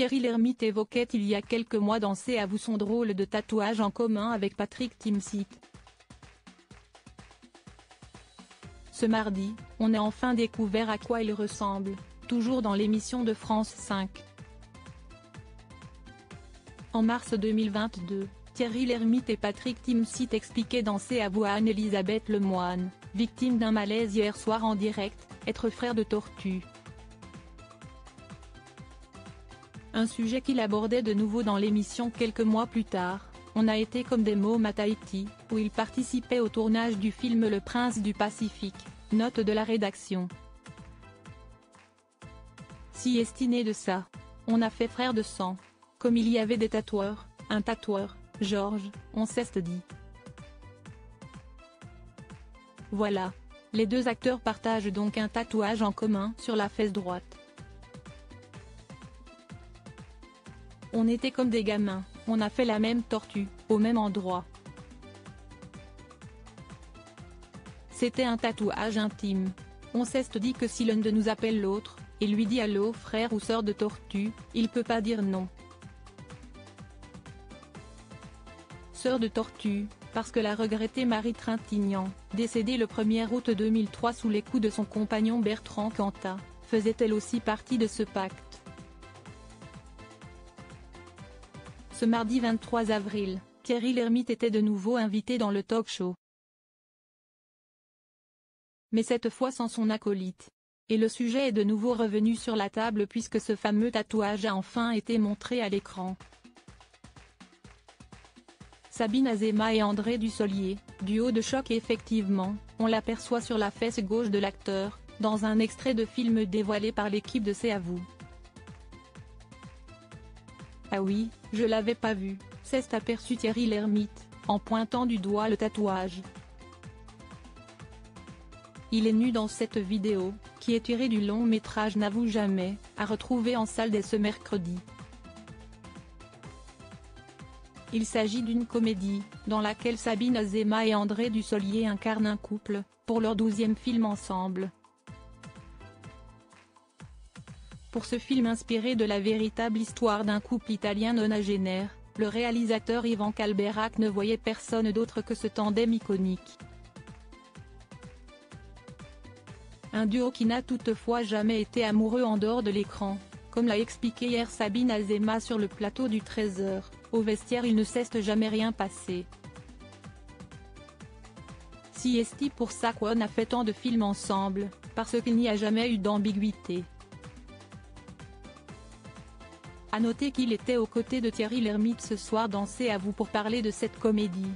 Thierry Lhermitte évoquait il y a quelques mois dans C'est à vous son drôle de tatouage en commun avec Patrick Timsit. Ce mardi, on a enfin découvert à quoi il ressemble, toujours dans l'émission de France 5. En mars 2022, Thierry Lhermitte et Patrick Timsit expliquaient dans C'est à vous à Anne-Elisabeth Lemoine, victime d'un malaise hier soir en direct, être frère de tortue. Un sujet qu'il abordait de nouveau dans l'émission quelques mois plus tard. On a été comme des mômes à Tahiti, où il participait au tournage du film Le Prince du Pacifique, note de la rédaction. Si estiné de ça. On a fait frère de sang. Comme il y avait des tatoueurs, un tatoueur, Georges, on s'est dit. Voilà. Les deux acteurs partagent donc un tatouage en commun sur la fesse droite. On était comme des gamins, on a fait la même tortue, au même endroit. C'était un tatouage intime. On s'est dit que si l'un de nous appelle l'autre, et lui dit allô frère ou sœur de tortue, il peut pas dire non. Sœur de tortue, parce que la regrettée Marie Trintignant, décédée le 1er août 2003 sous les coups de son compagnon Bertrand Cantat, faisait elle aussi partie de ce pacte. Ce mardi 23 avril, Thierry Lhermitte était de nouveau invité dans le talk-show. Mais cette fois sans son acolyte. Et le sujet est de nouveau revenu sur la table puisque ce fameux tatouage a enfin été montré à l'écran. Sabine Azéma et André Dussolier, duo de choc et effectivement, on l'aperçoit sur la fesse gauche de l'acteur, dans un extrait de film dévoilé par l'équipe de C'est à vous. Ah oui, je l'avais pas vu, s'est aperçu Thierry Lhermitte, en pointant du doigt le tatouage. Il est nu dans cette vidéo, qui est tirée du long métrage N'avoue jamais, à retrouver en salle dès ce mercredi. Il s'agit d'une comédie, dans laquelle Sabine Azéma et André Dussolier incarnent un couple, pour leur 12e film ensemble. Pour ce film inspiré de la véritable histoire d'un couple italien nonagénaire, le réalisateur Ivan Calberac ne voyait personne d'autre que ce tandem iconique. Un duo qui n'a toutefois jamais été amoureux en dehors de l'écran, comme l'a expliqué hier Sabine Azéma sur le plateau du 13h, au vestiaire il ne s'est jamais rien passé. Si esti pour ça qu'on a fait tant de films ensemble, parce qu'il n'y a jamais eu d'ambiguïté. À noter qu'il était aux côtés de Thierry Lhermitte ce soir dans C'est à vous pour parler de cette comédie.